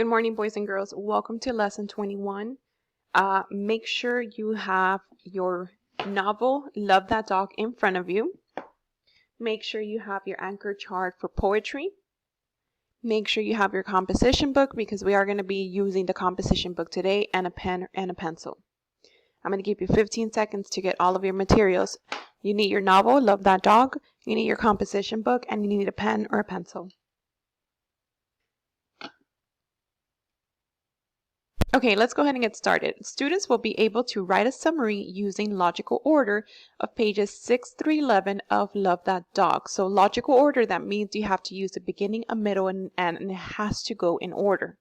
Good morning, boys and girls. Welcome to lesson 21. Make sure you have your novel, Love That Dog, in front of you. Make sure you have your anchor chart for poetry. Make sure you have your composition book because we are going to be using the composition book today, and a pen and a pencil. I'm going to give you 15 seconds to get all of your materials. You need your novel, Love That Dog. You need your composition book, and you need a pen or a pencil. Okay, let's go ahead and get started. Students will be able to write a summary using logical order of pages 6 through 11 of Love That Dog. So logical order, that means you have to use the beginning, a middle, and an end, and it has to go in order.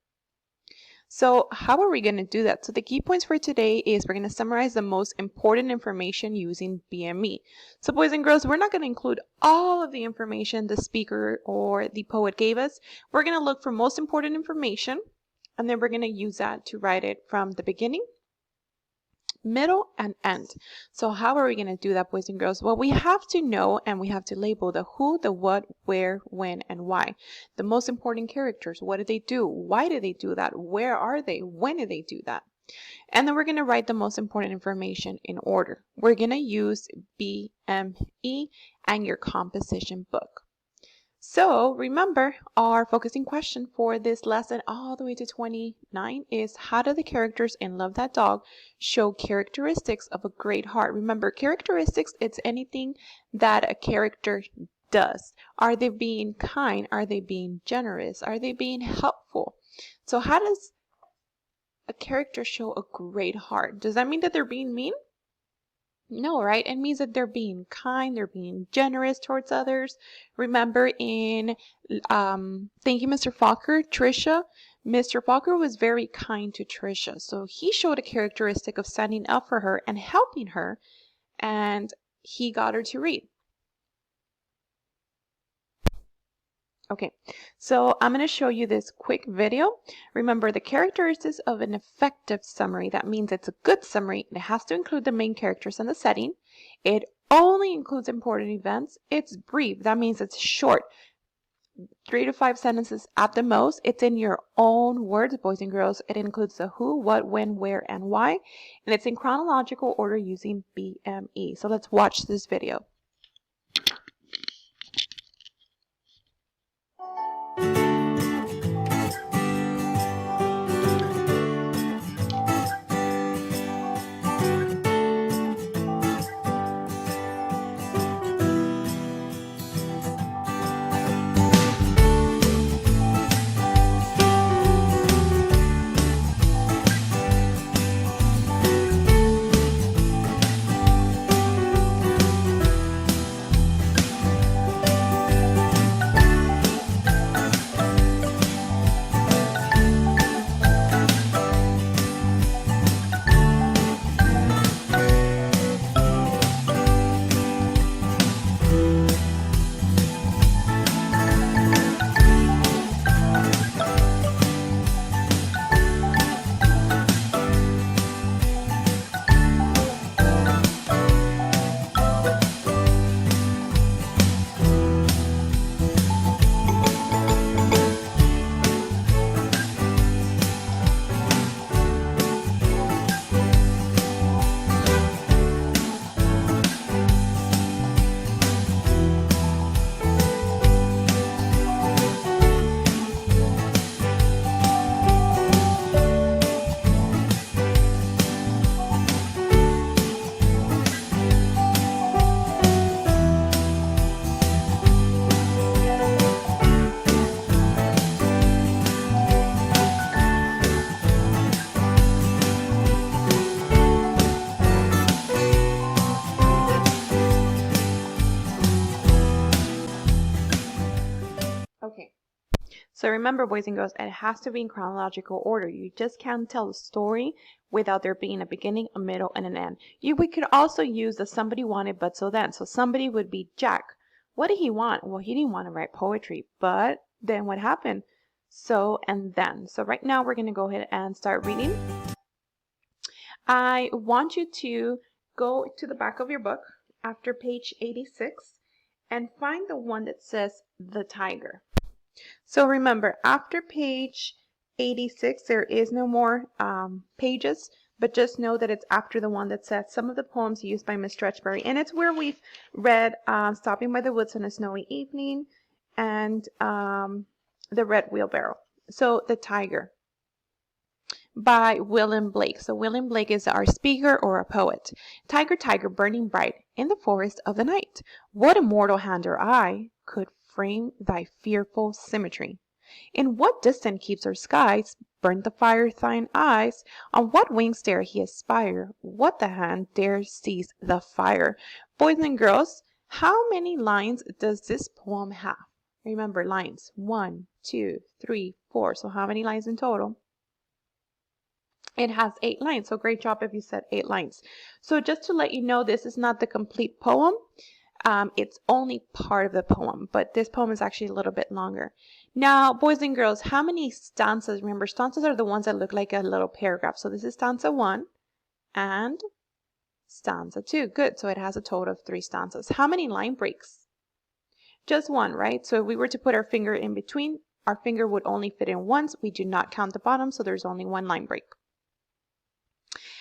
So how are we going to do that? So the key points for today is we're going to summarize the most important information using BME. So boys and girls, we're not going to include all of the information the speaker or the poet gave us. We're going to look for most important information, and then we're going to use that to write it from the beginning, middle, and end. So how are we going to do that, boys and girls? Well, we have to know and we have to label the who, the what, where, when, and why. The most important characters. What did they do? Why did they do that? Where are they? When did they do that? And then we're going to write the most important information in order. We're going to use BME and your composition book. So remember, our focusing question for this lesson all the way to 29 is, how do the characters in Love That Dog show characteristics of a great heart? Remember, characteristics, it's anything that a character does. Are they being kind? Are they being generous? Are they being helpful? So how does a character show a great heart? Does that mean that they're being mean? No, right? It means that they're being kind, they're being generous towards others. Remember in Thank You, Mr. Fokker, Trisha, Mr. Fokker was very kind to Trisha. So he showed a characteristic of standing up for her and helping her, and he got her to read. Okay, so I'm going to show you this quick video. Remember, the characteristics of an effective summary. That means it's a good summary. It has to include the main characters and the setting. It only includes important events. It's brief. That means it's short. 3 to 5 sentences at the most. It's in your own words, boys and girls. It includes the who, what, when, where, and why. And it's in chronological order using BME. So let's watch this video. Okay, so remember, boys and girls, it has to be in chronological order. You just can't tell a story without there being a beginning, a middle, and an end. We could also use the somebody wanted but so then. So somebody would be Jack. What did he want? Well, he didn't want to write poetry, but then what happened? So and then. So right now we're going to go ahead and start reading. I want you to go to the back of your book after page 86 and find the one that says The Tiger. So remember, after page 86, there is no more pages, but just know that it's after the one that says some of the poems used by Miss Stretchberry. And it's where we've read Stopping by the Woods on a Snowy Evening and The Red Wheelbarrow. So The Tiger by William Blake. So William Blake is our speaker or a poet. Tiger, tiger, burning bright in the forest of the night, what immortal hand or eye could frame thy fearful symmetry? In what distance keeps our skies? Burnt the fire thine eyes? On what wings dare he aspire? What the hand dare seize the fire? Boys and girls, how many lines does this poem have? Remember, lines 1, 2, 3, 4. So how many lines in total? It has 8 lines. So great job if you said 8 lines. So just to let you know, this is not the complete poem. It's only part of the poem, but this poem is actually a little bit longer. Now, boys and girls, how many stanzas? Remember, stanzas are the ones that look like a little paragraph. So this is stanza 1 and stanza 2. Good. So it has a total of 3 stanzas. How many line breaks? Just one, right? So if we were to put our finger in between, our finger would only fit in once. We do not count the bottom, so there's only 1 line break.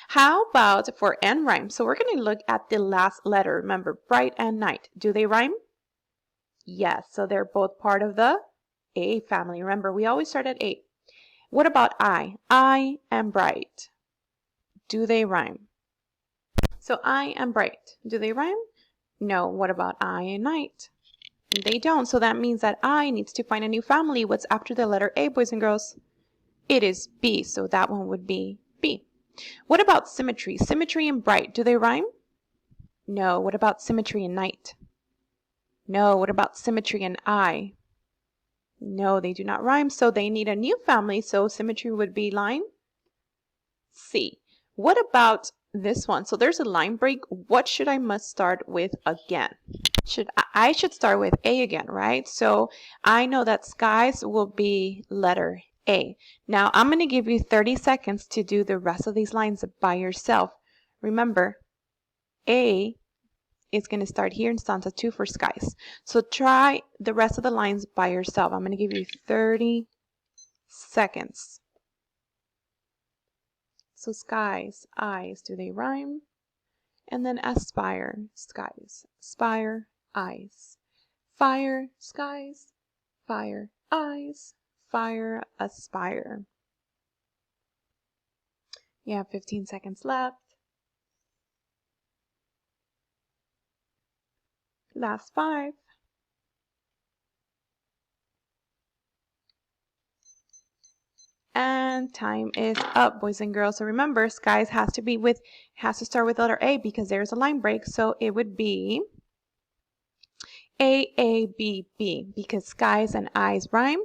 How about for and rhyme? So we're going to look at the last letter. Remember, bright and night. Do they rhyme? Yes, so they're both part of the A family. Remember, we always start at A. What about I? I am bright. Do they rhyme? So I am bright. Do they rhyme? No. What about I and night? They don't. So that means that I needs to find a new family. What's after the letter A, boys and girls? It is B. So that one would be B. What about symmetry? Symmetry and bright, do they rhyme? No. What about symmetry and night? No. What about symmetry and I? No, they do not rhyme, so they need a new family, so symmetry would be line C. What about this one? So there's a line break. What should I must start with again? I should start with A again, right? So I know that skies will be letter A. Now I'm going to give you 30 seconds to do the rest of these lines by yourself. Remember, A is going to start here in stanza 2 for skies. So try the rest of the lines by yourself. I'm going to give you 30 seconds. So skies, eyes, do they rhyme? And then aspire, skies, spire, eyes. Fire, skies, fire, eyes, fire, aspire. You have 15 seconds left. Last 5. And time is up, boys and girls. So remember, skies has to start with letter A because there's a line break. So it would be AABB because skies and eyes rhyme,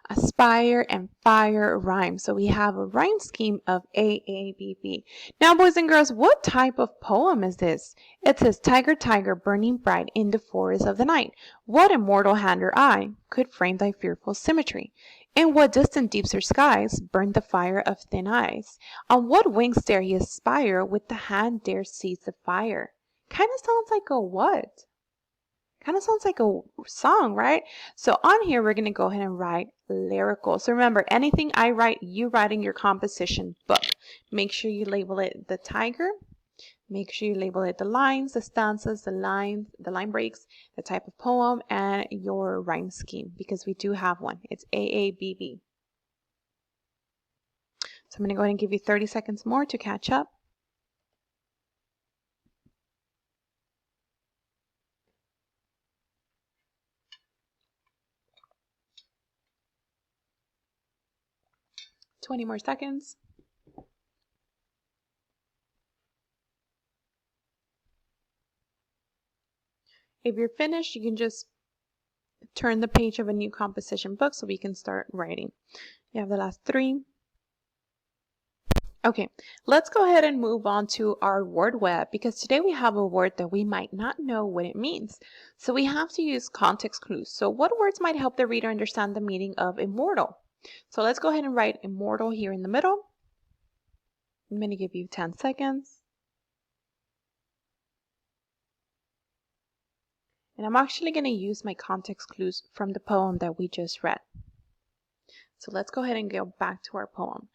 aspire and fire rhyme. So we have a rhyme scheme of AABB. Now, boys and girls, what type of poem is this? It says, tiger, tiger, burning bright in the forest of the night. What immortal hand or eye could frame thy fearful symmetry? In what distant deeps or skies burn the fire of thin eyes? On what wings dare he aspire? With the hand dare seize the fire? Kind of sounds like a what? Kind of sounds like a song, right? So on here, we're going to go ahead and write lyrical. So remember, anything I write, you write in your composition book. Make sure you label it the tiger. Make sure you label it the lines, the stanzas, the line breaks, the type of poem, and your rhyme scheme, because we do have one. It's AABB. So I'm going to go ahead and give you 30 seconds more to catch up. Twenty more seconds. If you're finished, you can just turn the page of a new composition book so we can start writing. You have the last 3. Okay, let's go ahead and move on to our word web because today we have a word that we might not know what it means. So we have to use context clues. So what words might help the reader understand the meaning of immortal? So let's go ahead and write immortal here in the middle. I'm going to give you 10 seconds. And I'm actually going to use my context clues from the poem that we just read. So let's go ahead and go back to our poem.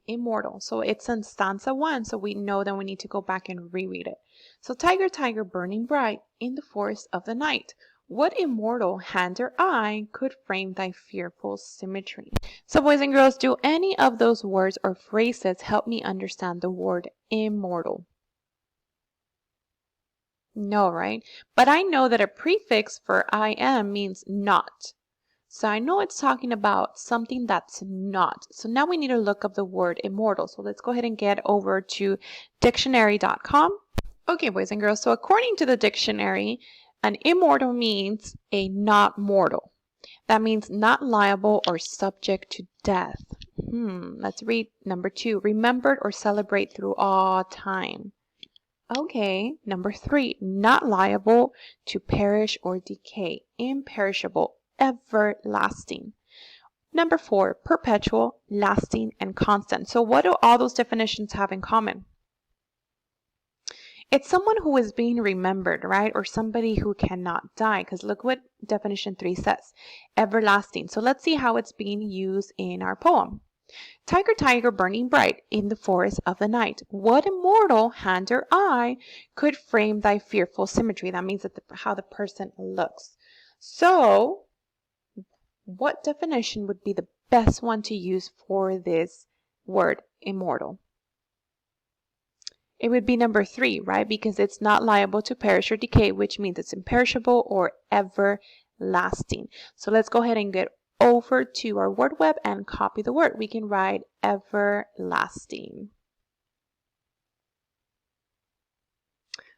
Immortal. So it's in stanza 1, so we know that we need to go back and reread it. So tiger, tiger, burning bright in the forest of the night, what immortal hand or eye could frame thy fearful symmetry? So boys and girls, do any of those words or phrases help me understand the word immortal? No, right? But I know that a prefix for I am means not. So I know it's talking about something that's not. So now we need to look up the word immortal. So let's go ahead and get over to dictionary.com. Okay, boys and girls, so according to the dictionary, an immortal means a not mortal. That means not liable or subject to death. Let's read number 2. Remembered or celebrate through all time. Okay, number 3. Not liable to perish or decay. Imperishable, everlasting. Number 4. Perpetual, lasting, and constant. So what do all those definitions have in common? It's someone who is being remembered, right? Or somebody who cannot die. Because look what definition 3 says. Everlasting. So let's see how it's being used in our poem. Tiger, tiger, burning bright in the forest of the night, what immortal hand or eye could frame thy fearful symmetry? That means that how the person looks. So, what definition would be the best one to use for this word, immortal? It would be number 3, right? Because it's not liable to perish or decay, which means it's imperishable or everlasting. So let's go ahead and get over to our word web and copy the word. We can write everlasting.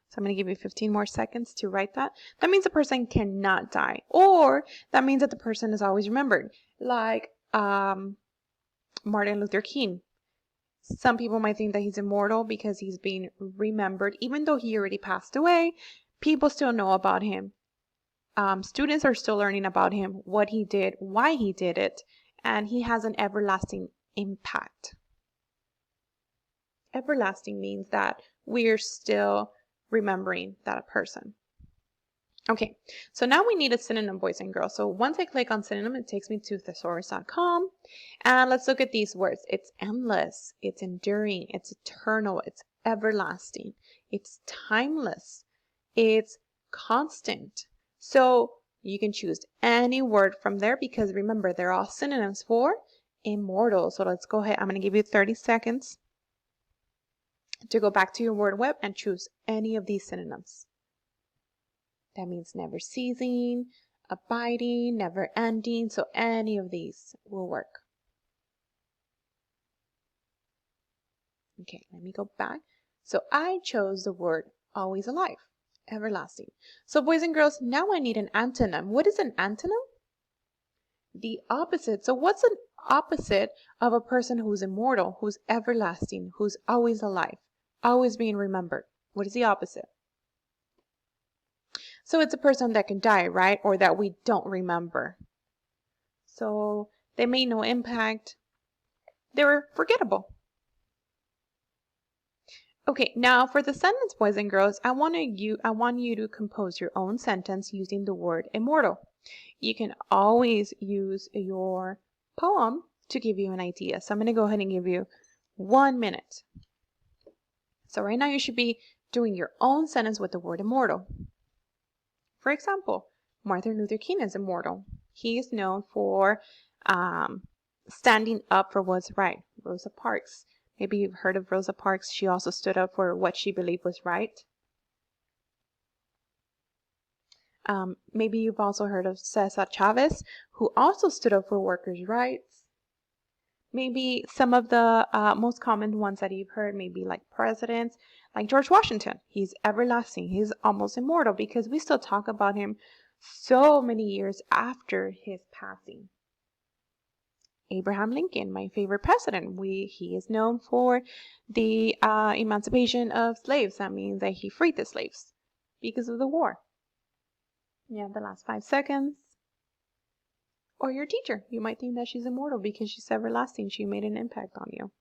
So I'm going to give you 15 more seconds to write that. That means the person cannot die, or that means that the person is always remembered, like Martin Luther King. Some people might think that he's immortal because he's being remembered. Even though he already passed away, people still know about him. Students are still learning about him, what he did, why he did it, and he has an everlasting impact. Everlasting means that we're still remembering that person. Okay, so now we need a synonym, boys and girls. So once I click on synonym, it takes me to thesaurus.com. And let's look at these words. It's endless, it's enduring, it's eternal, it's everlasting, it's timeless, it's constant. So you can choose any word from there because remember, they're all synonyms for immortal. So let's go ahead. I'm going to give you 30 seconds to go back to your word web and choose any of these synonyms. That means never ceasing, abiding, never ending. So any of these will work. Okay, let me go back. So I chose the word always alive, everlasting. So boys and girls, now I need an antonym. What is an antonym? The opposite. So what's an opposite of a person who's immortal, who's everlasting, who's always alive, always being remembered? What is the opposite? So it's a person that can die, right? Or that we don't remember. So they made no impact. They were forgettable. Okay, now for the sentence, boys and girls, I want you to compose your own sentence using the word immortal. You can always use your poem to give you an idea. So I'm going to go ahead and give you 1 minute. So right now you should be doing your own sentence with the word immortal. For example, Martin Luther King is immortal. He is known for standing up for what's right. Rosa Parks. Maybe you've heard of Rosa Parks. She also stood up for what she believed was right. Maybe you've also heard of Cesar Chavez, who also stood up for workers' rights. Maybe some of the most common ones that you've heard, maybe like presidents, like George Washington. He's everlasting. He's almost immortal because we still talk about him so many years after his passing. Abraham Lincoln, my favorite president. He is known for the emancipation of slaves. That means that he freed the slaves because of the war. You have the last 5 seconds. Or your teacher. You might think that she's immortal because she's everlasting. She made an impact on you.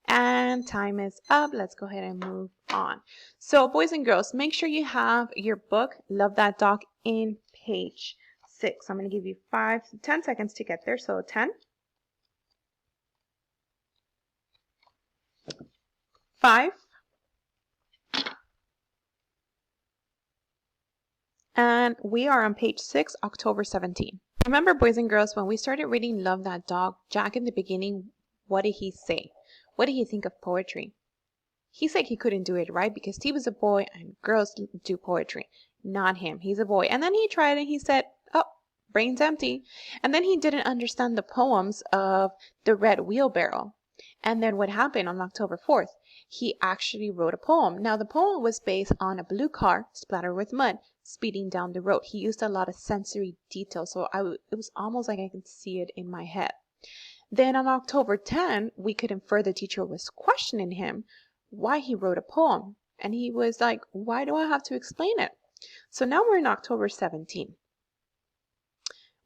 And time is up. Let's go ahead and move on. So boys and girls, make sure you have your book, Love That Dog, in page 6. I'm going to give you 10 seconds to get there. So 10, 5, and we are on page 6, October 17. Remember, boys and girls, when we started reading Love That Dog, Jack in the beginning, what did he say? What did he think of poetry? He said he couldn't do it, right? Because he was a boy and girls do poetry. Not him. He's a boy. And then he tried and he said, oh, brain's empty. And then he didn't understand the poems of the Red Wheelbarrow. And then what happened on October 4th? He actually wrote a poem. Now, the poem was based on a blue car splattered with mud speeding down the road. He used a lot of sensory detail, so it was almost like I could see it in my head. Then on October 10, we could infer the teacher was questioning him why he wrote a poem. And he was like, why do I have to explain it? So now we're in October 17.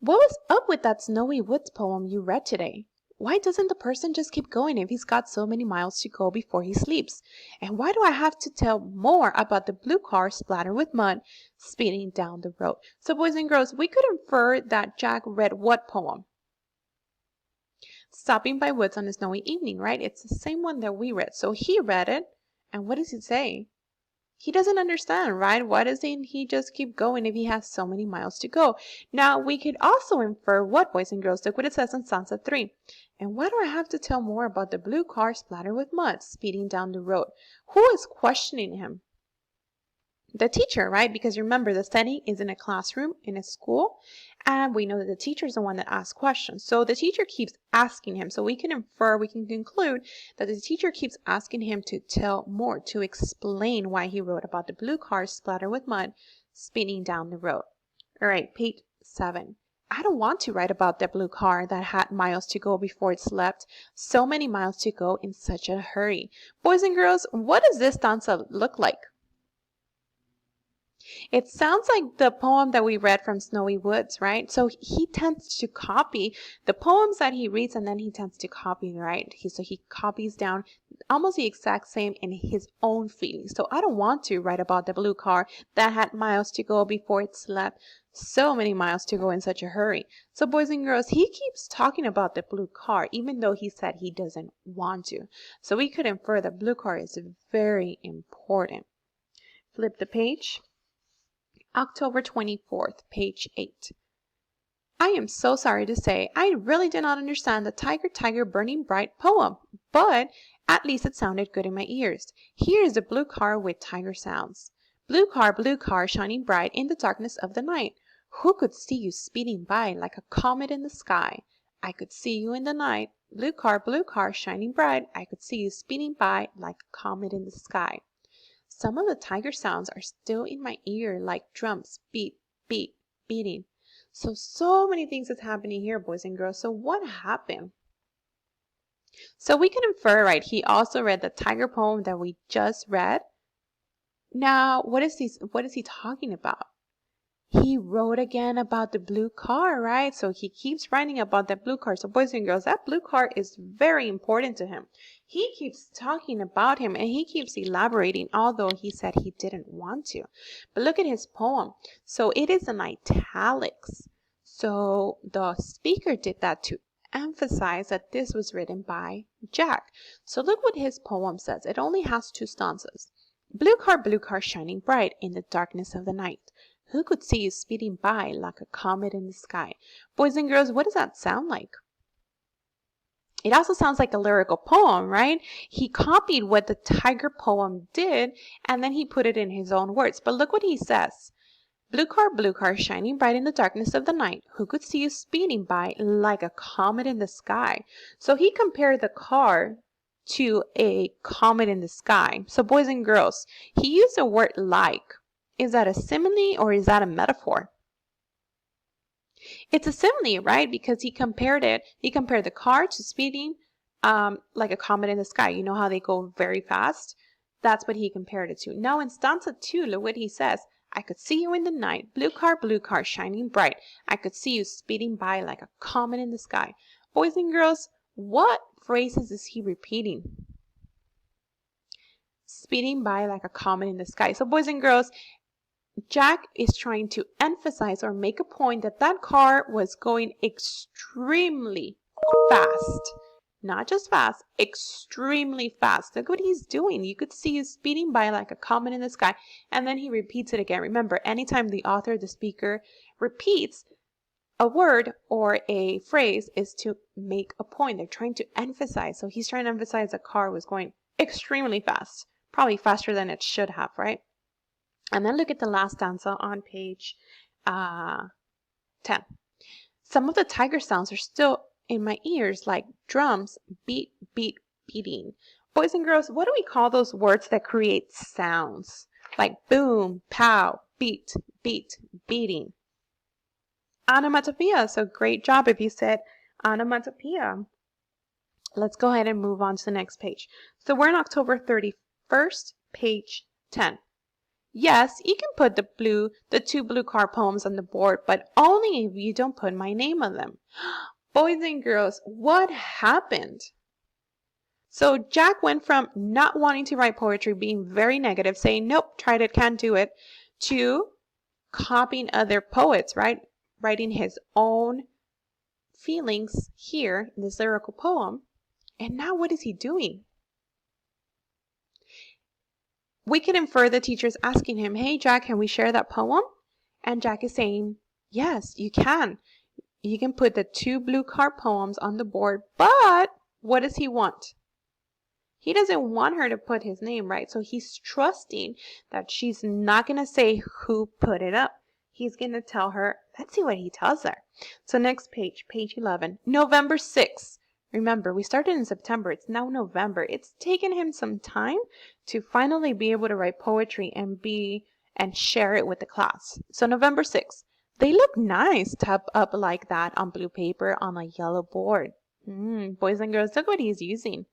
What was up with that Snowy Woods poem you read today? Why doesn't the person just keep going if he's got so many miles to go before he sleeps? And why do I have to tell more about the blue car splattered with mud speeding down the road? So boys and girls, we could infer that Jack read what poem? Stopping by Woods on a Snowy Evening, right? It's the same one that we read. So he read it, and what does it say? He doesn't understand, right? Why doesn't he just keep going if he has so many miles to go? Now, we could also infer what, boys and girls? Look what it says in stanza 3. And why do I have to tell more about the blue car splattered with mud speeding down the road? Who is questioning him? The teacher, right? Because remember, the setting is in a classroom, in a school, and we know that the teacher is the one that asks questions. So the teacher keeps asking him. So we can infer, we can conclude that the teacher keeps asking him to tell more, to explain why he wrote about the blue car splattered with mud speeding down the road. All right, page 7. I don't want to write about the blue car that had miles to go before it slept. So many miles to go in such a hurry. Boys and girls, what does this stanza look like? It sounds like the poem that we read from Snowy Woods, right? So he tends to copy the poems that he reads, and then he tends to copy, right? So he copies down almost the exact same in his own feelings. So I don't want to write about the blue car that had miles to go before it slept. So many miles to go in such a hurry. So boys and girls, he keeps talking about the blue car, even though he said he doesn't want to. So we could infer that blue car is very important. Flip the page. October 24th, page 8. I am so sorry to say I really did not understand the Tiger Tiger Burning Bright poem, but at least it sounded good in my ears. Here is the blue car with tiger sounds. Blue car shining bright in the darkness of the night. Who could see you speeding by like a comet in the sky? I could see you in the night. Blue car shining bright. I could see you speeding by like a comet in the sky. Some of the tiger sounds are still in my ear like drums, beat, beat, beating. So many things is happening here, boys and girls. So what happened? So we can infer, right, he also read the tiger poem that we just read. Now, what is he talking about? He wrote again about the blue car, right? So he keeps writing about that blue car. So boys and girls, that blue car is very important to him. He keeps talking about him and he keeps elaborating, although he said he didn't want to. But look at his poem. So it is in italics. So the speaker did that to emphasize that this was written by Jack. So look what his poem says. It only has 2 stanzas. Blue car shining bright in the darkness of the night. Who could see you speeding by like a comet in the sky? Boys and girls, what does that sound like? It also sounds like a lyrical poem, right? He copied what the tiger poem did, and then he put it in his own words. But look what he says. Blue car, shining bright in the darkness of the night. Who could see you speeding by like a comet in the sky? So he compared the car to a comet in the sky. So boys and girls, he used the word like. Is that a simile or is that a metaphor? It's a simile, right? Because he compared the car to speeding like a comet in the sky. You know how they go very fast? That's what he compared it to. Now in stanza 2, look what he says. I could see you in the night. Blue car, shining bright. I could see you speeding by like a comet in the sky. Boys and girls, what phrases is he repeating? Speeding by like a comet in the sky. So boys and girls, Jack is trying to emphasize or make a point that that car was going extremely fast. Not just fast, extremely fast. Look what he's doing. You could see he's speeding by like a comet in the sky. And then he repeats it again. Remember, anytime the author, the speaker, repeats a word or a phrase is to make a point. They're trying to emphasize. So he's trying to emphasize the car was going extremely fast. Probably faster than it should have, right? And then look at the last stanza on page 10. Some of the tiger sounds are still in my ears, like drums, beat, beat, beating. Boys and girls, what do we call those words that create sounds? Like boom, pow, beat, beat, beating. Onomatopoeia. So great job if you said onomatopoeia. Let's go ahead and move on to the next page. So we're on October 31st, page 10. Yes, you can put the two blue card poems on the board, but only if you don't put my name on them. Boys and girls, what happened? So Jack went from not wanting to write poetry, being very negative, saying, nope, tried it, can't do it, to copying other poets, right? Writing his own feelings here in this lyrical poem. And now what is he doing? We can infer the teacher's asking him, hey, Jack, can we share that poem? And Jack is saying, yes, you can. You can put the two blue card poems on the board, but what does he want? He doesn't want her to put his name, right? So he's trusting that she's not going to say who put it up. He's going to tell her, let's see what he tells her. So next page, page 11, November 6th. Remember, we started in September. It's now November. It's taken him some time to finally be able to write poetry and share it with the class. So November 6th. They look nice typed up like that on blue paper on a yellow board. Boys and girls, look what he's using.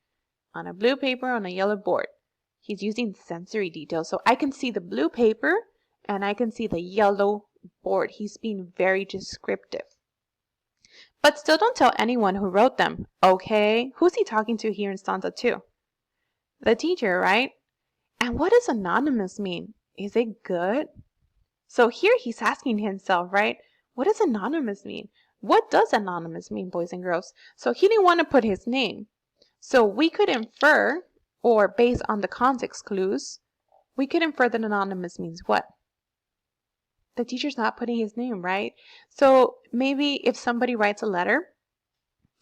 On a blue paper on a yellow board. He's using sensory details. So I can see the blue paper and I can see the yellow board. He's being very descriptive. But still don't tell anyone who wrote them, okay? Who's he talking to here in stanza 2? The teacher, right? And what does anonymous mean? Is it good? So here he's asking himself, right? What does anonymous mean? What does anonymous mean, boys and girls? So he didn't want to put his name. So we could infer, or based on the context clues, we could infer that anonymous means what? The teacher's not putting his name, right? So maybe if somebody writes a letter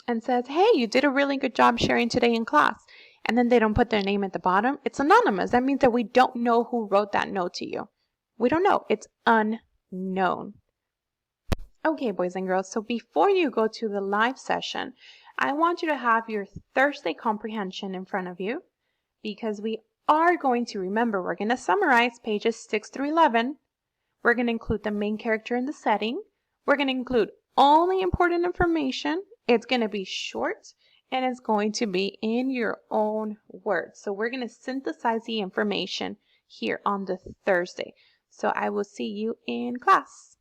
and says, hey, you did a really good job sharing today in class, and then they don't put their name at the bottom, it's anonymous. That means that we don't know who wrote that note to you. We don't know. It's unknown. Okay, boys and girls, so before you go to the live session, I want you to have your Thursday comprehension in front of you because we are going to remember, we're going to summarize pages 6 through 11. We're going to include the main character in the setting. We're going to include only important information. It's going to be short and it's going to be in your own words. So we're going to synthesize the information here on the Thursday. So I will see you in class.